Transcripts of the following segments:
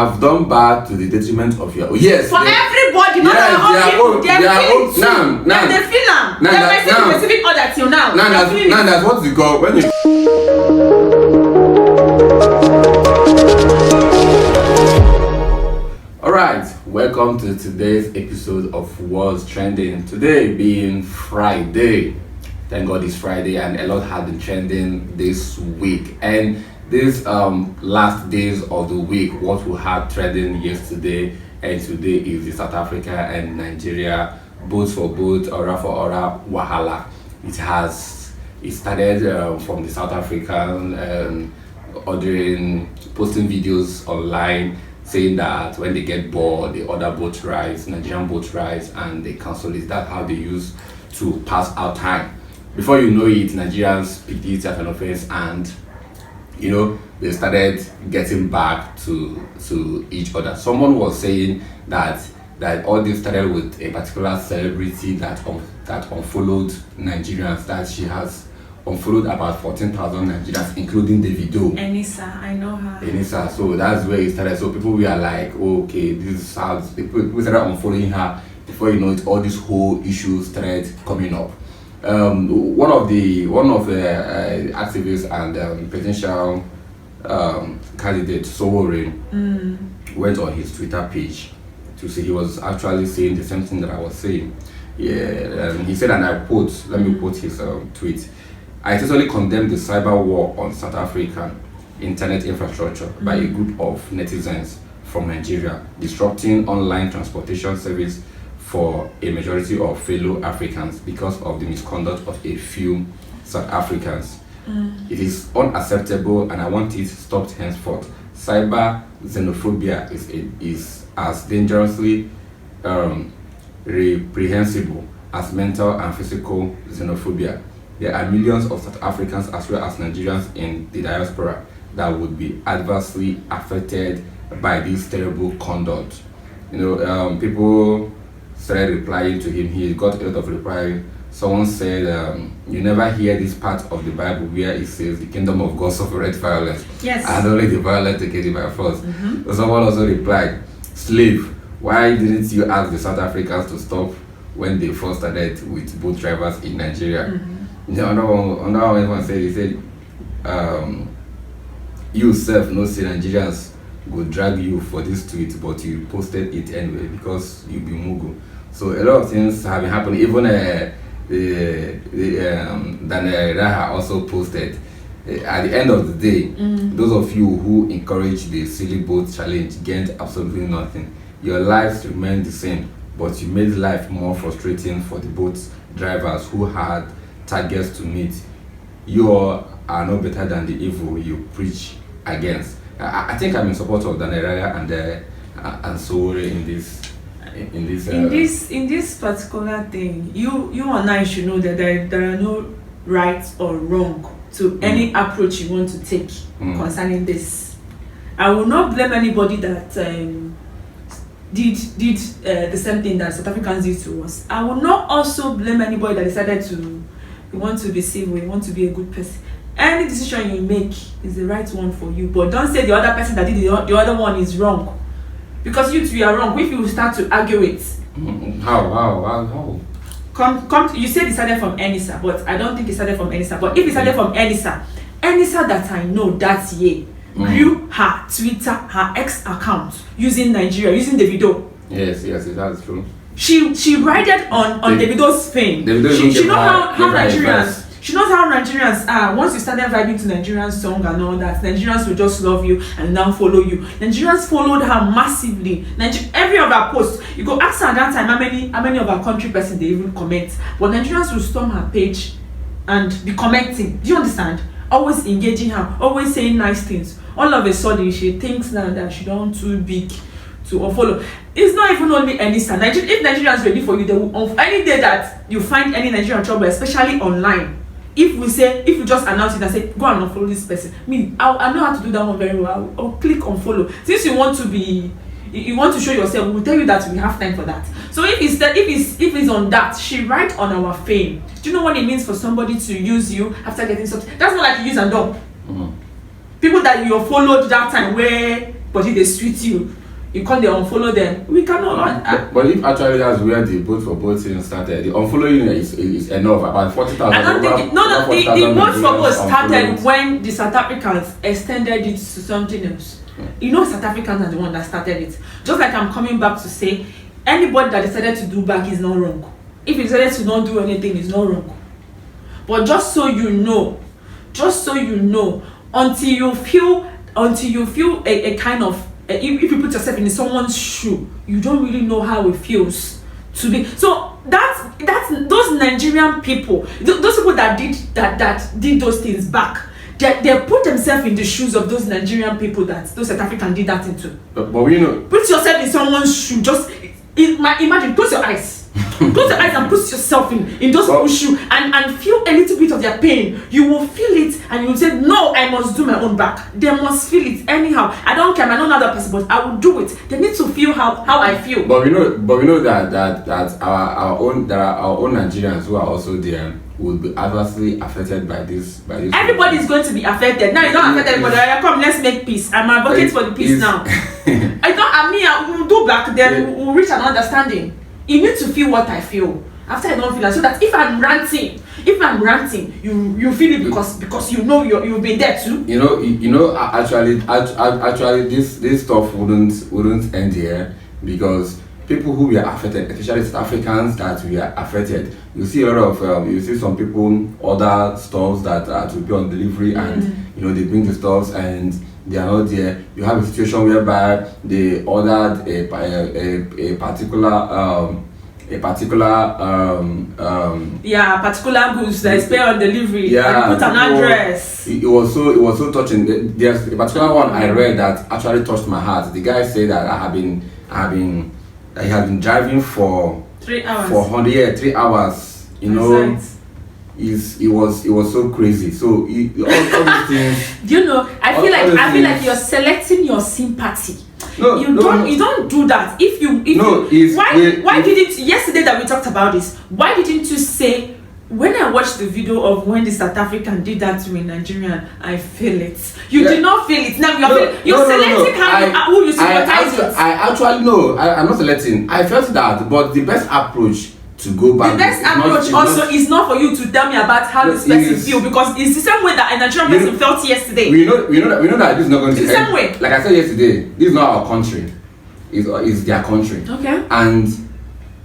have done bad to the detriment of your. Yes. For everybody, not yes, all people. They feel it. Now. They feel them. They might say specific order till now. Now that's what you call when you. Alright, welcome to today's episode of What's Trending. Today being Friday. Thank God it's Friday and a lot has been trending this week. And these last days of the week, what we had trending yesterday and today is the South Africa and Nigeria, both for both, aura for aura, wahala. It started from the South African posting videos online saying that when they get bored, they order boat rides, Nigerian boat rides, and they cancel it. That's how they use to pass out time. Before you know it, Nigerians picked it as an offense, and they started getting back to each other. Someone was saying that all this started with a particular celebrity that unfollowed Nigerians, that she has unfollowed about 14,000 Nigerians, including Davido. Enisa, I know her. Enisa, so that's where it started. So people were like, okay, this is how people started unfollowing her. Before you know it, all these whole issues started coming up. One of the activists and potential candidate Sowore went on his Twitter page to say he was actually saying the same thing that I was saying. Yeah, he said, and I quote, let me quote his tweet. I totally condemn the cyber war on South African internet infrastructure by a group of netizens from Nigeria, disrupting online transportation service for a majority of fellow Africans because of the misconduct of a few South Africans. It is unacceptable and I want it stopped henceforth. Cyber xenophobia is as dangerously reprehensible as mental and physical xenophobia. There are millions of South Africans as well as Nigerians in the diaspora that would be adversely affected by this terrible conduct. People started replying to him. He got a lot of reply. Someone said, you never hear this part of the Bible where it says the kingdom of God suffereth violence. Yes. And only the violent take it by force. So someone also replied, slave, why didn't you ask the South Africans to stop when they first started with boat drivers in Nigeria? Another one said, he said, you self no say Nigerians go drag you for this tweet, but you posted it anyway because you be mugu. So a lot of things have been happening. Even Daniel Raha also posted. At the end of the day, those of you who encourage the silly boat challenge gained absolutely nothing. Your lives remain the same, but you made life more frustrating for the boat drivers who had targets to meet. You all are no better than the evil you preach against. I think I'm in support of Daniel Raha and Sowore in this particular thing. You and I should know that there are no right or wrong to any approach you want to take concerning this. I will not blame anybody that did the same thing that South Africans did to us. I will not also blame anybody that decided to want to be civil, you want to be a good person. Any decision you make is the right one for you, but don't say the other person that did the other one is wrong, because you two are wrong. If you start to argue it, how? Come. You said it started from Enisa, but I don't think it started from Enisa. But if it started from Enisa that I know that year grew her Twitter, her X account using Nigeria, using Davido. Yes, that's true. She rided on Davido's fame. She knows how Nigerians. She knows how Nigerians are. Once you started vibing to Nigerian song and all that, Nigerians will just love you and now follow you. Nigerians followed her massively. Every of her posts, you go ask her at that time how many of her country person they even comment. But Nigerians will storm her page and be commenting. Do you understand? Always engaging her, always saying nice things. All of a sudden, she thinks now that she don't too big to unfollow. It's not even only Enisa. If Nigerians ready for you, they will any day that you find any Nigerian trouble, especially online. If you just announce it and say go and unfollow this person, I know how to do that one very well. I'll click unfollow. Since you want to show yourself, we will tell you that we have time for that. So if it's on that, she write on our fame. Do you know what it means for somebody to use you after getting something? That's not like you use and dump. People that you followed that time where but if they sweet you, you can't unfollow them. We cannot. But if actually that's where the vote for both things started, the unfollowing is enough. About 40,000. I don't think the vote for both started when the South Africans extended it to something else. You know, South Africans are the one that started it. Just like I'm coming back to say, anybody that decided to do back is not wrong. If you decided to not do anything, it's not wrong. But just so you know, until you feel a kind of, if you put yourself in someone's shoe, you don't really know how it feels to be. So that's those Nigerian people, those people that did those things back. They put themselves in the shoes of those Nigerian people that those South Africans did that into. But we know. Put yourself in someone's shoe. Just imagine. Close your eyes. Close your eyes and put yourself in those people's shoes and feel a little bit of their pain. You will feel it and you will say, no, I must do my own back. They must feel it anyhow. I don't care. I'm not another person, but I will do it. They need to feel how I feel. But we know that our own Nigerians who are also there will be adversely affected by this. Everybody is going to be affected. Now you don't affect everybody. Come, let's make peace. I'm advocate for the peace now. I will do back, then we'll reach an understanding. You need to feel what I feel after I don't feel it, so that if I'm ranting, you feel it because you know you've been there too. Actually, this stuff wouldn't end here, because people who were affected, especially South Africans that were affected, you see a lot of you see some people order stuffs that are to be on delivery, and they bring the stuffs and they are not there. You have a situation whereby they ordered a particular goods that is paid on delivery. Yeah, put an address. It was so touching. There's a particular one I read that actually touched my heart. The guy said that he had been driving for 3 hours. 3 hours. It was so crazy. So all these things. Do you know? I feel like you're selecting your sympathy. You don't do that. Why didn't yesterday that we talked about this? Why didn't you say, when I watched the video of when the South African did that to a Nigerian, I feel it. You did not feel it. Now you're selecting who you sympathize with. I'm not selecting. I felt that, but the best approach to go back. The best approach is not for you to tell me about how this person feel, because it's the same way that a Nigerian person felt yesterday. We know that this is not going to end. It's the same way. Like I said yesterday, this is not our country. It's their country. Okay. And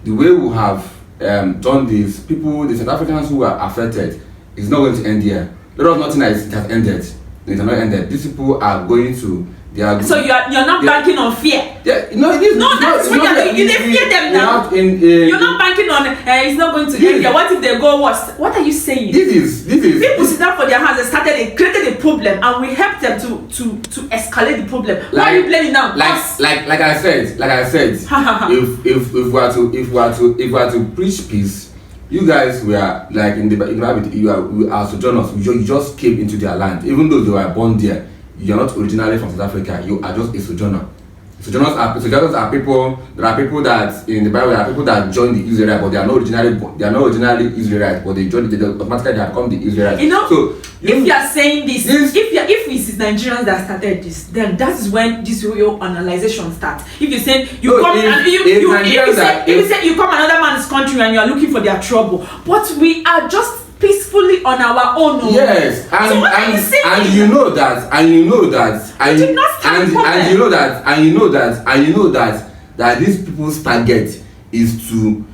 the way we have done this, the South Africans who are affected, is not going to end here. There is nothing that has ended. It has not ended. These people are going to. So you're not banking on fear. Yeah, no, it is. No, that's what you're doing. You fear them now. You're not banking on it's not going to end here. What if they go worse? What are you saying? This is. People sit down for their hands and created a problem, and we helped them to escalate the problem. Why are you blaming now? Like I said, if we were to preach peace, you guys were like in the you are sojourners. You just came into their land, even though they were born there. You're not originally from South Africa. You are just a sojourner. Sojourners are people. There are people that in the Bible, there are people that join the Israelites, but they are not originally Israelites, but they automatically they have become the Israelites. If you are saying this, if it's Nigerians that started this, then that is when this your analyzation starts. If you say you come another man's country and you are looking for their trouble, but we are just peacefully on our own. Yes, and you know that these people's target is to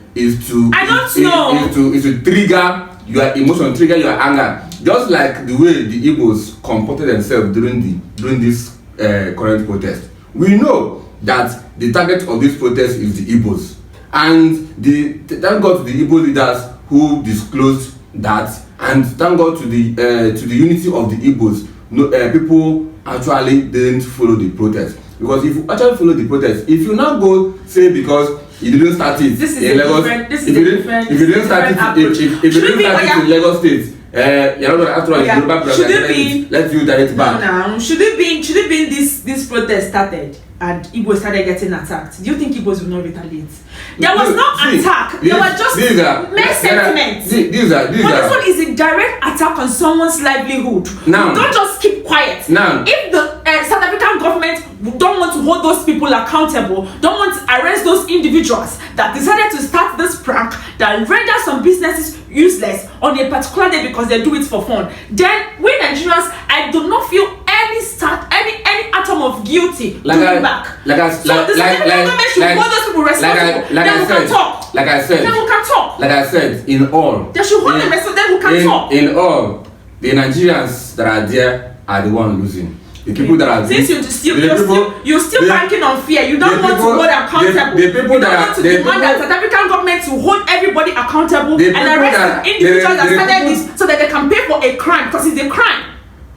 trigger your emotion, trigger your anger, just like the way the Igbos comported themselves during this current protest. We know that the target of this protest is the Igbos, and thank God to the Igbo leaders who disclosed that, and thank God to the unity of the Igbos. People actually didn't follow the protest, because if you actually follow the protest, if you now go say because you didn't start it in Lagos, if you didn't start it in Lagos State, you're not after all let's do direct back. No, should it be this protest started and Igbos started getting attacked? Do you think Igbos will not retaliate? There was no attack. There was just mere sentiments. But this one is a direct attack on someone's livelihood. Now, don't just keep quiet. Now, if the South African government don't want to hold those people accountable, don't want to arrest those individuals that decided to start this prank that render some businesses useless on a particular day because they do it for fun, then we Nigerians, I do not feel any atom of guilty going back. The government should hold those people responsible. Then we can talk. Like I said, in all, they should hold them responsible. Then we can talk. In all, the Nigerians that are there are the one losing. The people that are since you're still banking on fear, you don't want to hold accountable. The people you don't want to demand that South African government to hold everybody accountable and arrest individuals that started this so that they can pay for a crime because it's a crime.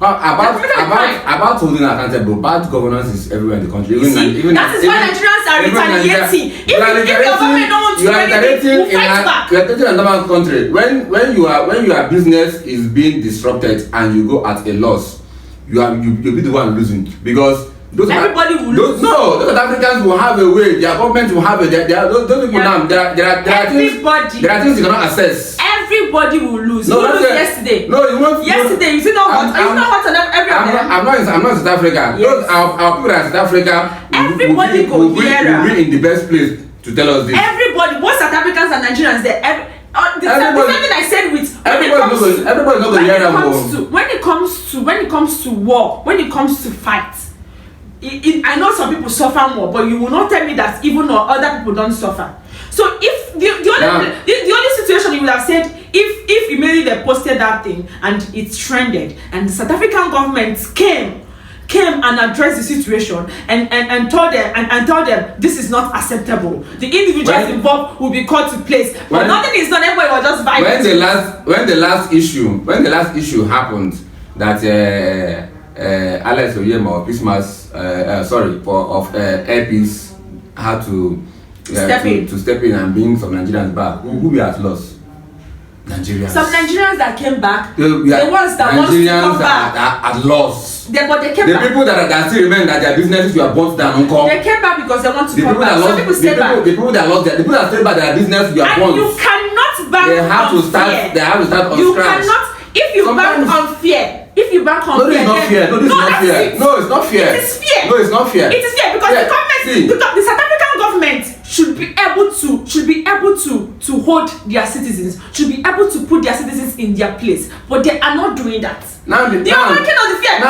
About holding accountable, bad governance is everywhere in the country. Even that is why Nigerians are retaliating. If the government don't want to do anything, we'll fight back. You are retaliating in another country. When your business is being disrupted and you go at a loss, you'll be the one losing because everybody will lose. Those Africans will have a way. Their government will have a. Those people now. There are things you cannot access. Everybody will lose. No, you lose yesterday. No, you won't. Yesterday, you see not hot. Are you not hot on every other? I'm not in South Africa. Yes. Those our people in South Africa. Everybody will be in the best place to tell us this. Everybody, both South Africans and Nigerians, the same thing I said with everybody not going to hear them. When it comes to war, when it comes to fight, I know some people suffer more, but you will not tell me that even other people don't suffer. So if the only situation you would have said if immediately they posted that thing and it trended and the South African government came and addressed the situation and told them this is not acceptable. The individuals involved will be called to place. But nothing is done. Everybody was just vibing. When the last issue happened that Alex Oyema of Christmas Air Peace had to step in and bring some Nigerians back. Who we at loss? Nigerians. Some Nigerians that came back. The ones that want to come back are at loss. But they came back. The people that still remain that their businesses were burnt down. They came back because they want to come back. Some people stay back. The people that lost the people that stayed back, their business were burnt. And you cannot bank They have to start on you scratch. Cannot. If you bank on fear. If you bank on fear. No, it's not fear. It is fear. No, it's not fear. It is fear because the government, the South African government should be able to hold their citizens, should be able to put their citizens in their place, but they are not doing that. They are working on the fear.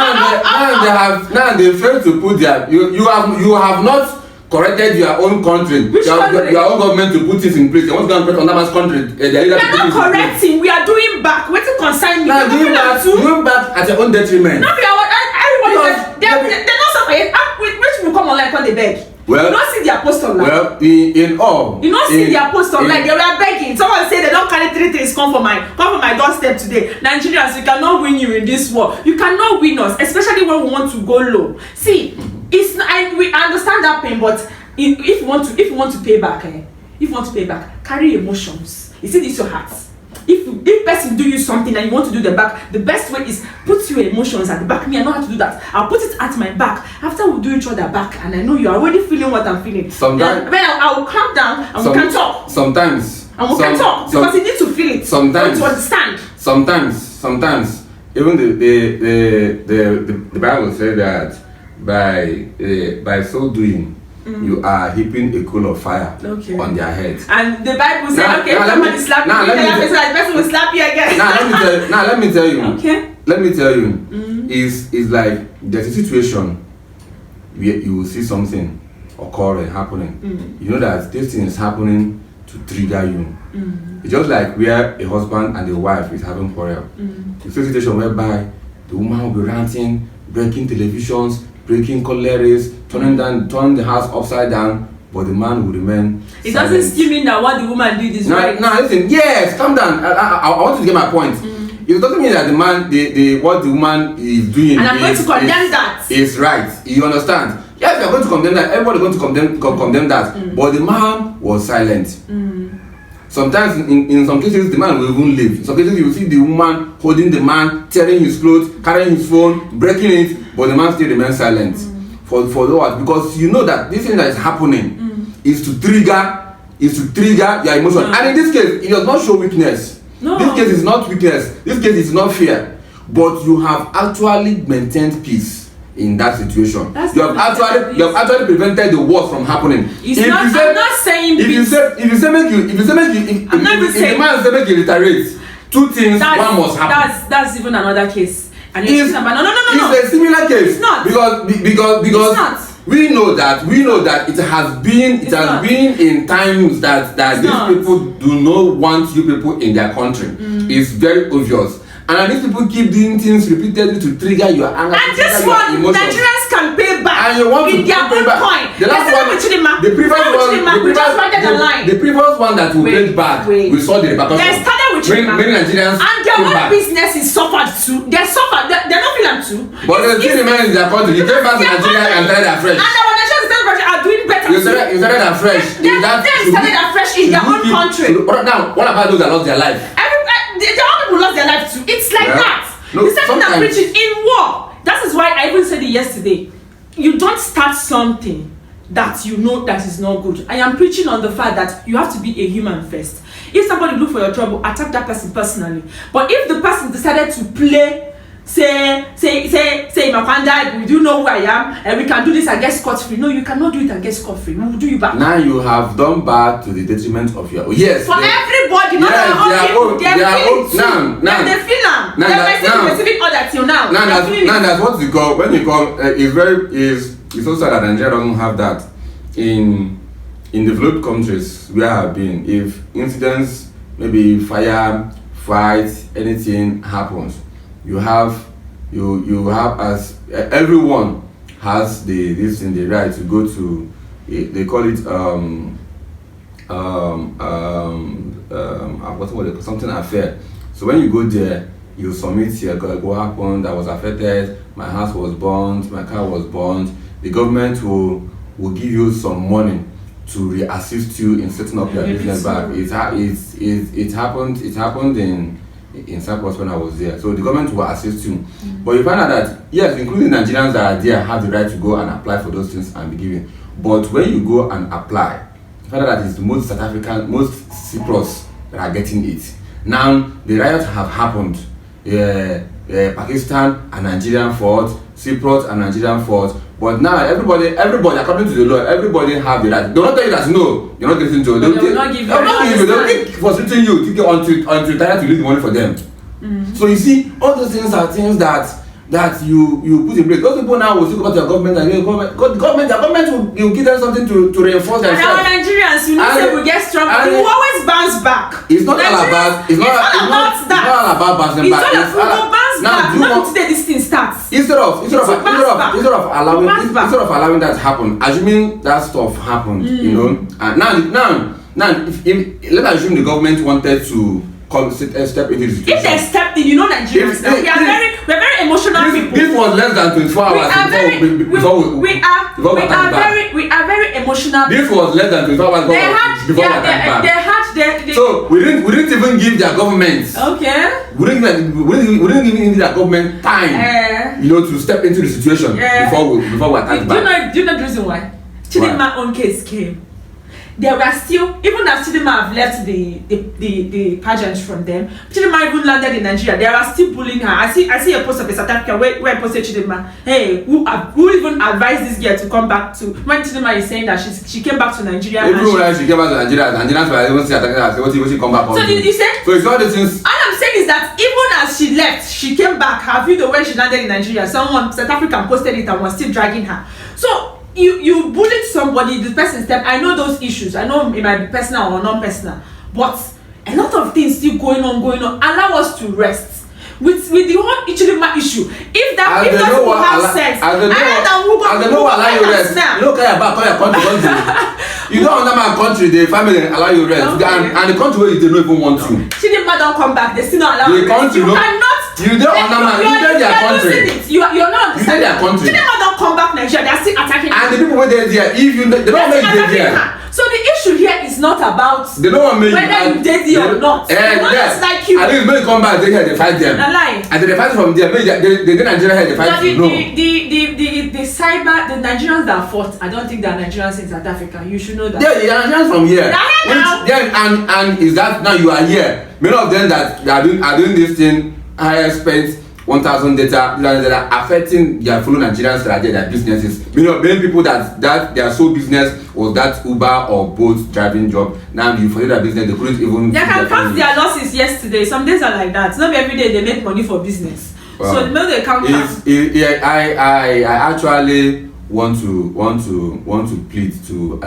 Now they fail to put their. You have not corrected your own country. Your own government to put this in place. They want to go and put on that man's country. We are not correcting. We are doing back. What's it concern me? Now doing back at your own detriment. No, everybody. They're not suffering. Which will come online when they beg. Well, you don't see their post online. Well, in all. You don't see their post online. They were begging. Someone said they don't carry 3 things. Come for my doorstep today. Nigerians, we cannot win you in this war. You cannot win us, especially when we want to go low. See, it's we understand that pain, but if you want to pay back, carry emotions. You see, this your heart. If person do you something and you want to do the back, the best way is put your emotions at the back. Me, I know how to do that. I'll put it at my back. After we do each other back, and I know you're already feeling what I'm feeling. Sometimes I will calm down and we can talk. Sometimes. And we can talk because you need to feel it. Sometimes. To understand. Sometimes. Even the Bible says that by so doing. You are heaping a coal of fire on their heads. And the Bible says, somebody slap you, the person will slap you again. Let me tell you. Okay. Let me tell you. It's like there's a situation where you will see something occurring, happening. You know that this thing is happening to trigger you. It's just like where a husband and a wife is having quarrel. You see a situation whereby the woman will be ranting, breaking televisions, breaking cutleries, turning the house upside down, but the man will remain It silent. doesn't still mean that what the woman did is right. No, listen, yes, calm down. I want you to get my point. It doesn't mean that the man, what the woman is doing and I'm going to condemn that. Is right. You understand? Yes, you're going to condemn that. Everybody's going to condemn that. But the man was silent. Sometimes, in some cases, the man will even leave. In some cases, you will see the woman holding the man, tearing his clothes, carrying his phone, breaking it, but the man still remains silent. For what? Because you know that this thing that is happening is to trigger your emotion. And in this case, it does not show weakness. No. This case is not weakness. This case is not fear. But you have actually maintained peace. in that situation. That's you have actually prevented the worst from happening. I'm not saying if you say make you if the man say make you reiterate, two things, one must happen. That's even another case. And no. It's a similar case. It's not. Because we know that it has been in times that these people do not want you people in their country. It's very obvious. And these people keep doing things repeatedly to trigger your anger. And this one, Nigerians can pay back and you want in their own coin. The previous one that we paid back, we saw the repercussions. They started with many Nigerians and their own business is suffered too. They're not feeling too. But they still remain in their country. You came back to Nigeria and started afresh. And our Nigerians are doing better. You started afresh. They started afresh in their own country. Now, what about those that lost their life? The other people lost their life too. It's like that. No, the same thing I'm preaching in war. That is why I even said it yesterday. You don't start something that you know that is not good. I am preaching on the fact that you have to be a human first. If somebody look for your trouble, attack that person personally. But if the person decided to play, say Makanda, we do know who I am, and we can do this and get scot-free. No, you cannot do it and get scot-free. We will do you back. Now you have done bad to the detriment of your yes. For everybody, not our own people. They feel it. Now they feel them. They're receiving order till now. Now that's what you call when you call it's also that Nigeria doesn't have that in developed countries where I have been. If incidents, maybe fire, fight, anything happens, you have as everyone has the right to go to they call it something affair. So when you go there, you submit what happened, that was affected, my house was burned, my car was burned. The government will give you some money to assist you in setting up your business back. It happened in Cyprus when I was there. So the government will assist you. But you find out that yes, including Nigerians that are there have the right to go and apply for those things and be given. But when you go and apply, you find out that it's the most South African, most Cyprus that are getting it. Now the riots have happened. Pakistan and Nigerian fought, Cyprus and Nigerian fought. But now everybody, according to the law, everybody have the right. They will not tell you that no, you're not getting to. They will not give you. They'll keep frustrating you until you try to leave the money for them. So you see, all those things are things that you put in place. Those people now will still go back to your government and the government will give them something to reinforce themselves. And our Nigerians, you know, say we get strong. We will always bounce back. It's not all about. It's not all about bouncing back. It's all about bounce back. Not today this thing starts. Instead of allowing that to happen, assuming that stuff happened, you know, and now if let's assume the government wanted to step into the situation. If they stepped in, you know, Nigerians now, we're very emotional people. This was less than 24 hours we are very emotional. This was less than 24 hours before we attacked back. So we didn't even give their government. Okay. We didn't even give their government time, you know, to step into the situation before we attacked back. Do you know the reason why? Chidinma's own case came. There were still, even as Chidinma have left the pageant from them, Chidinma even landed in Nigeria. They are still bullying her. I see a post of a South African where I posted Chidinma. Hey, who even advised this girl to come back to? When Chidinma is saying that she came back to Nigeria. Everywhere she came back to Nigeria, Nigerians were even still attacking her. What she come back on? So you say? So it's all the things. All I'm saying is that even as she left, she came back. Her video when she landed in Nigeria, someone South African posted it and was still dragging her. So. You bullied somebody, the person step. I know those issues. I know it might be personal or non-personal, but a lot of things still going on. Allow us to rest with the whole Ichilima issue. If those people have sense, I don't know allow you rest. You don't care about your country. You don't under my country. The family allow you rest, and the country where they don't even want to. Chidinma don't come back. They still not allow you rest. You cannot. You don't understand. You their country. You're not understanding. Their country. Chidinma don't come back Nigeria. They're still attacking. And the people where they're there, if you they don't make it there. So the issue here is not about they don't want me whether you did it or not. It's like you. At least when you come back, they here they fight them. A lie. And then they fight from there. They Nigeria here they fight. The cyber the Nigerians that fought. I don't think they're Nigerians in South Africa. You should know that. Yeah, they are Nigerians from here. They're here now. And is that now you are here? Many of them that are doing this thing. I expect 1,000 data that are affecting their fellow Nigerians that are there, their businesses. Many people that their sole business was that Uber or Bolt driving job. Now you forget their business, they couldn't even. They can count their losses yesterday. Some days are like that. Not every day they make money for business. Wow. So maybe they count. I actually want to plead to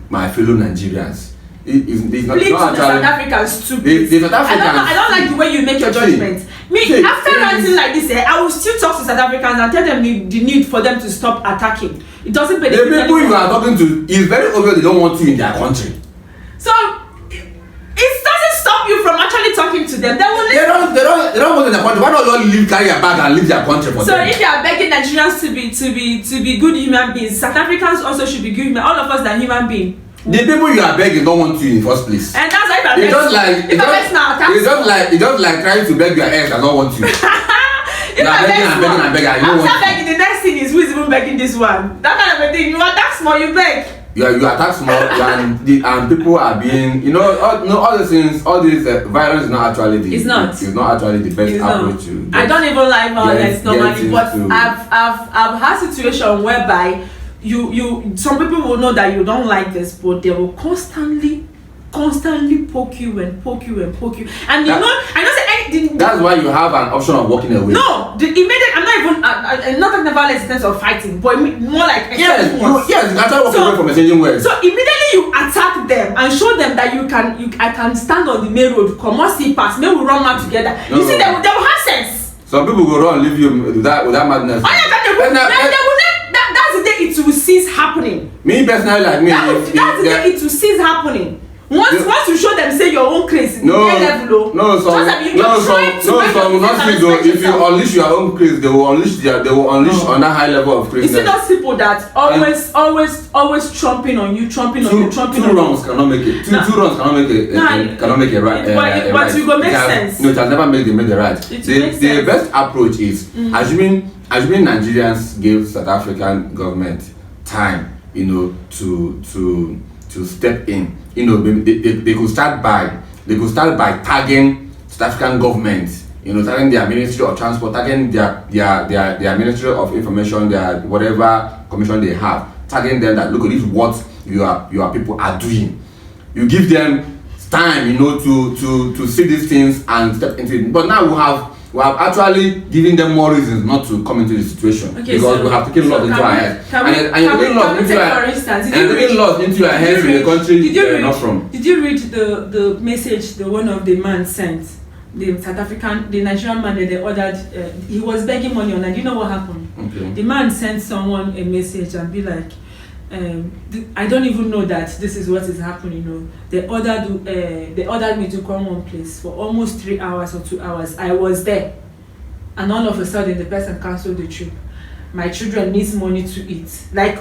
my fellow Nigerians. It's not South Africans too. I don't like the way you make your judgment. After ranting like this, I will still talk to South Africans and tell them the need for them to stop attacking. It doesn't benefit the people you are talking to. It's very obvious they don't want you in their country. So it doesn't stop you from actually talking to them. They will listen. They don't want in their country. Why don't you carry your bag and leave their country for them? So if you are begging Nigerians to be good human beings, South Africans also should be good human. All of us are human beings. The people you are begging don't want you in the first place. And that's why it's just like trying to beg your ex and don't want you. If I begging, the next thing is who is even begging this one. That kind of a thing. You attack small, you beg. You attack small, and people are being, all these things, all this violence is not actually it's not actually the best approach to. I don't even like violence normally, but I've had situation whereby. Some people will know that you don't like this, but they will constantly poke you. And I don't say anything. That's why you have an option of walking away. No, the immediate. I'm not talking about in terms of fighting, but more like yes, you actually walk away from exchanging words. So immediately you attack them and show them that I can stand on the main road, come on, see pass, maybe we run out together. You see, they will have sense. Some people go run, leave you with that madness. That's the day it will cease happening. Me personally, like me, that's the day it will cease happening. Once you show them, say your own craze, if you unleash your own craze, they will unleash on that high level of craziness. You see those people that always trumping on you. Two wrongs cannot make it. Two wrongs cannot make it right. But you go make sense. No, it has never made the right. The best approach is assuming Nigerians give South African government time, to step in. They could start by tagging South African government, tagging their Ministry of Transport, tagging their Ministry of Information, their whatever commission they have, tagging them that look, this is what your people are doing. You give them time, to see these things and step into it. But now we have actually given them more reasons not to come into the situation, because we have taken laws into our heads. And you're taking laws into your heads in the country you're not from. Did you read the message one of the man sent? The Nigerian man that they ordered, he was begging money on, and you know what happened? Okay. The man sent someone a message and be like, I don't even know that this is what is happening. They ordered me to come one place for almost 3 hours or 2 hours. I was there, and all of a sudden the person cancelled the trip. My children needs money to eat. Like,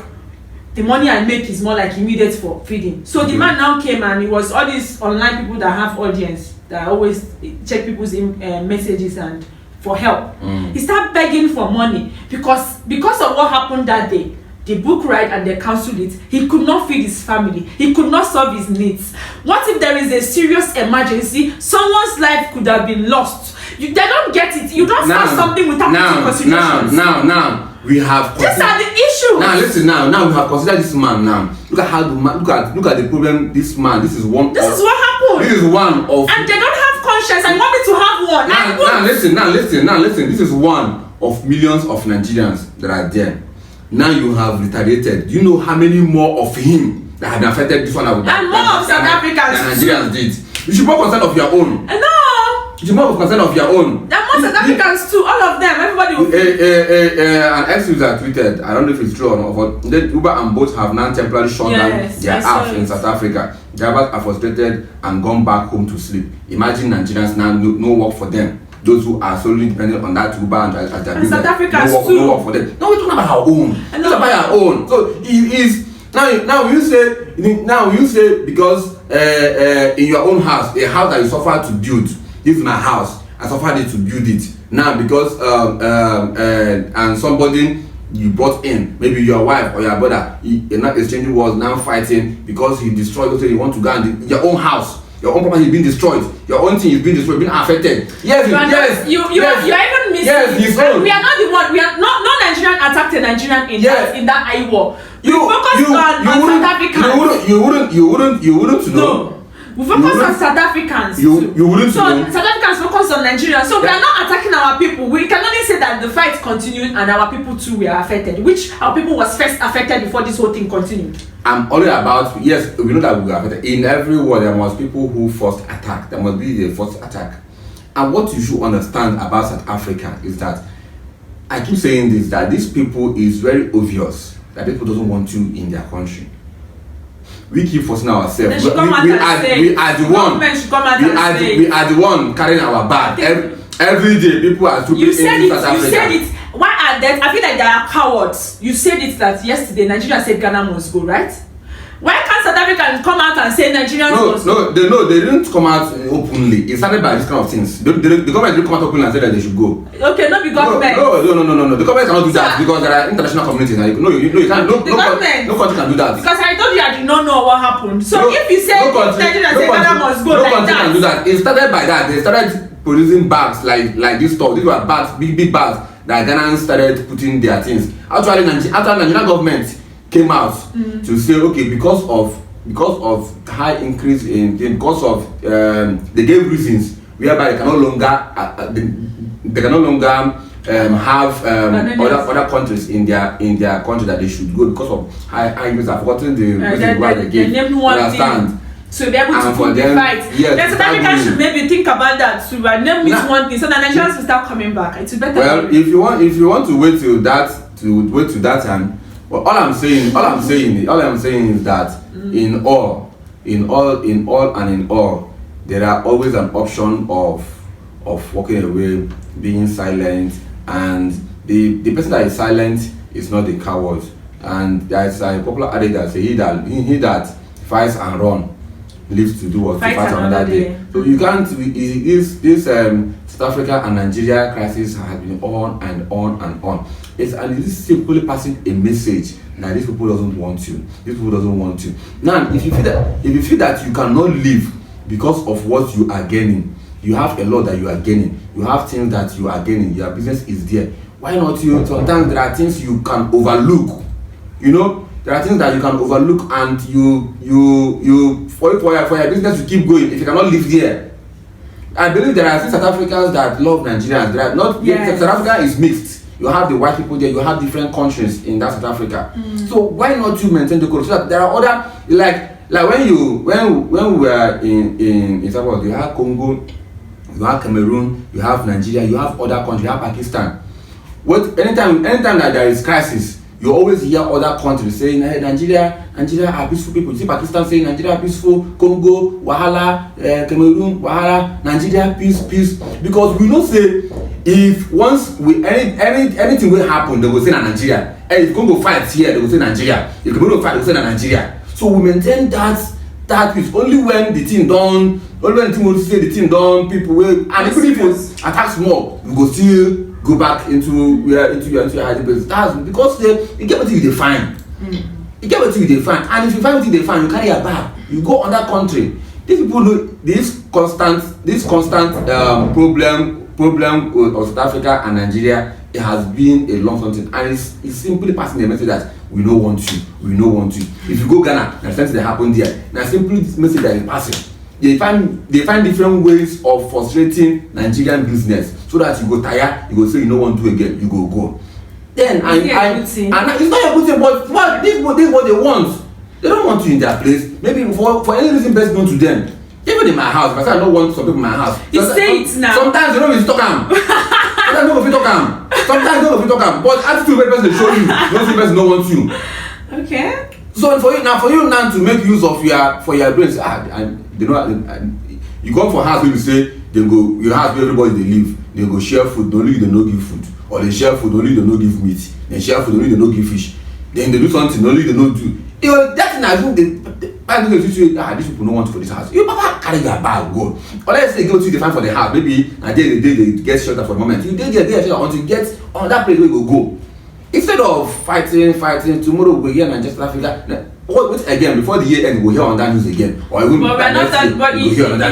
the money I make is more like immediate for feeding. So the man now came, and it was all these online people that have audience that always check people's messages and for help. He started begging for money because of what happened that day. The book ride and they cancelled it. He could not feed his family. He could not solve his needs. What if there is a serious emergency? Someone's life could have been lost. They don't get it. You don't start something without taking considerations. Now we have. These are the issue. Now listen. Now we have considered this man. Now look at how the man. Look at the problem. This man. This is what happened. This is one of. And they don't have conscience. And want me to have one. Now listen. This is one of millions of Nigerians that are there. Now you have retaliated. Do you know how many more of him that have affected this one? And more of South Africans Nigerians did. You should more concern of your own. No. You should more concern of your own. And more South Africans too. All of them. Everybody will. An ex-user tweeted, I don't know if it's true or not, but then Uber and Bolt have now temporarily shut down their apps in South Africa. Drivers are frustrated and gone back home to sleep. Imagine Nigerians now no work for them. Those who are solely dependent on that Uber and as their business, South Africans too. No work for them. No, we're talking about our own. It's about our own. So it is now you say because in your own house, a house that you suffered to build, this is my house. I suffered it to build it. Now because and somebody you brought in, maybe your wife or your brother, you're not exchanging words, now fighting because he destroyed. So you want to go and your own house. Your own property is being destroyed. Your own thing is being destroyed, being affected. Yes, you're even missing. Yes, we are not the one. We are no Nigerian attacked a Nigerian in that I war. We focus on South Africans. You wouldn't know. No. We focus on South Africans. You wouldn't so know. South Africans focus on Nigeria. So we are not attacking our people. We can only say that the fight continued and our people too were affected. Which our people was first affected before this whole thing continued. I'm only about, yes, we know that we were affected. In every war there must be people who first attack. There must be the first attack. And what you should understand about South Africa is that I keep saying this, that these people is very obvious that people doesn't want you in their country. We keep forcing ourselves. We are the one carrying our bag. Every day people are stupid in South Africa. You said it. Why are that? I feel like they are cowards. You said it that yesterday Nigeria said Ghana must go, right? Why can't South Africans come out and say Nigerians must go? They didn't come out openly. It started by this kind of things. The government didn't come out openly and say that they should go. Okay, not the government. No. The government cannot do that because there are international communities. No, you can't. No country can do that. Because I told you I did not know what happened. So if you say Nigerians say Ghana must go, no country can do that. It started by that. They started producing bags like this stuff. These were bags, big bags that Ghanaians started putting their things. Actually, Nigerian government came out to say, okay, because of high increase in because of they gave reasons whereby they can no longer have other countries in their country that they should go because of high increase. I've forgotten the reason why they gave. Understand? So be able to put the fight. Yes, South Africa should maybe think about that. So name with one thing, so that Nigerians will start coming back. It's better. Well, if you want to wait till that time. Well, all I'm saying is that in all, there are always an option of walking away, being silent, and the person that is silent is not a coward. And there's a popular adage that says he that fights and run lives to do what to fight another day. So you can't. This South Africa and Nigeria crisis has been on and on. And it is simply passing a message that these people doesn't want you. These people doesn't want you. Now, if you feel that you cannot live because of what you are gaining, you have a lot that you are gaining. You have things that you are gaining. Your business is there. Why not you? Sometimes there are things you can overlook. You know, there are things that you can overlook, and you for your business to keep going. If you cannot live there, I believe there are some South Africans that love Nigerians. There are not. Yes. South Africa is mixed. You have the white people there. You have different countries in that South Africa. So why not you maintain the code so that there are other like when we were in South Africa, you have Congo, you have Cameroon, you have Nigeria, you have other countries, you have Pakistan. Anytime that there is crisis, you always hear other countries saying, hey, Nigeria are peaceful people. You see Pakistan saying Nigeria peaceful, Congo, Wahala, Cameroon, Wahala, Nigeria peace. Because we know say if once anything will happen, they will say Nigeria. And if Congo fights here, they will say Nigeria. If Cameroon fight, they will say Nigeria. So we maintain that peace. Only when the team done, will say the team done, people will, and even if it attacks more, we go still go back into your hiding place. That's because you get what you define. You get what you define, and if you find what you define, you carry your bag. You go on that country. These people know this constant problem of South Africa and Nigeria. It has been a long something, and it's simply passing the message that we don't want you. If you go Ghana, there's something that happened there. Now simply this message that is passing. They find different ways of frustrating Nigerian business so that you go tired, you go say you don't want to do again, you go. Then and it's not a good thing, but this is what they want. They don't want you in their place. Maybe for any reason best known to them. Even in my house, if I say I don't want some people in my house. You say it now. Sometimes you don't even talk them. Sometimes you don't talk them. But attitude very person show you. Don't see person don't want you. Okay. So for you now to make use of your brains, they know you go for house where you say they go your house where everybody they live, they go share food, only they no give food, or they share food, only they no give meat, they share food, only they no give fish, then they do something, only they no do. That thing I think these people don't want for this house. You papa carry your bag go. Or let's say go to the find for the house, maybe a day they get shelter for a moment. You dey there until you get on that place where you go. Instead of fighting, tomorrow we're here in South Africa. what again before the year end we'll hear on that news again, or even but we're not that, but in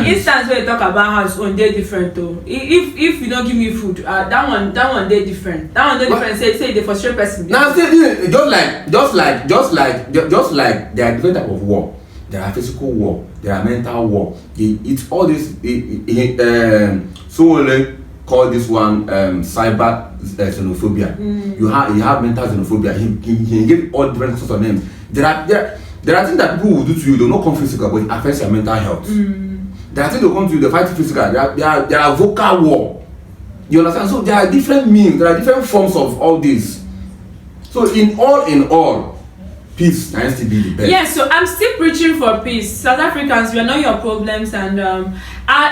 instance where you talk about house on day different though. If you don't give me food, that one day different. That one day different. Say the frustrated person. Now say just like there are different type of war. There are physical war, there are mental war. It's all this. So call this one cyber xenophobia. You have mental xenophobia. He gave all different sorts of names. There are things that people will do to you. They don't come physical, but it affects your mental health. There are things they come to you. They fight physical. There are vocal war. You understand? So there are different means. There are different forms of all this. So in all, peace has to be the best. Yeah, so I'm still preaching for peace. South Africans, we are not your problems, and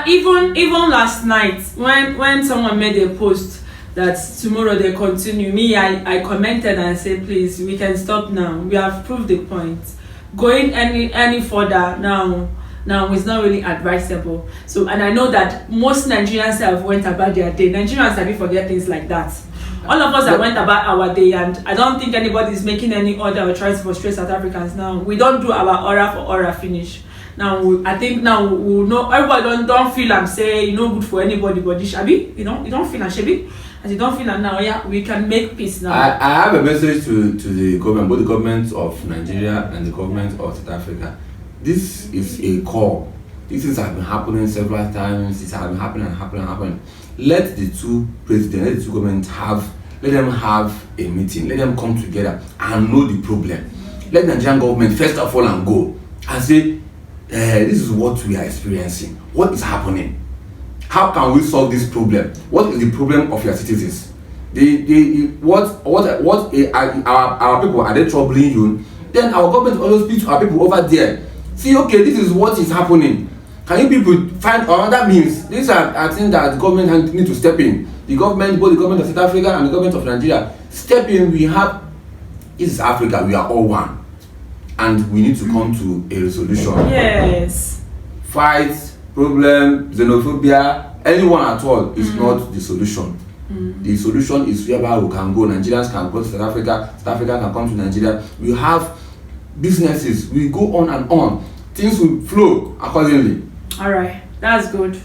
even last night when someone made a post that tomorrow they continue, I commented and said, please, we can stop now. We have proved the point. Going any further now is not really advisable. So, and I know that most Nigerians have went about their day. Nigerians have forget things like that. All of us have went about our day, and I don't think anybody is making any order or trying to frustrate South Africans now. We don't do our aura for aura finish. Now, I think now we know everybody don't feel I'm saying good for anybody, but Shabi, you don't feel I'm Shabi. As you don't feel now, yeah, we can make peace now. I have a message to the government, both the government of Nigeria and the government of South Africa. This is a call. This has been happening several times. It has been happening. Let the two presidents, let the two governments let them have a meeting. Let them come together and know the problem. Let the Nigerian government first of all and go and say, this is what we are experiencing. What is happening? How can we solve this problem? What is the problem of your citizens? What our people, are they troubling you? Then our government always speak to our people over there. See, okay, this is what is happening. Can you people find other means? These are things that the government need to step in. The government, both the government of South Africa and the government of Nigeria, step in. This is Africa, we are all one. And we need to come to a resolution. Yes. Fights, problem, xenophobia, anyone at all is not the solution. The solution is whereby we can go. Nigerians can go to South Africa, South Africa can come to Nigeria. We have businesses, we go on and on. Things will flow accordingly. All right, that's good.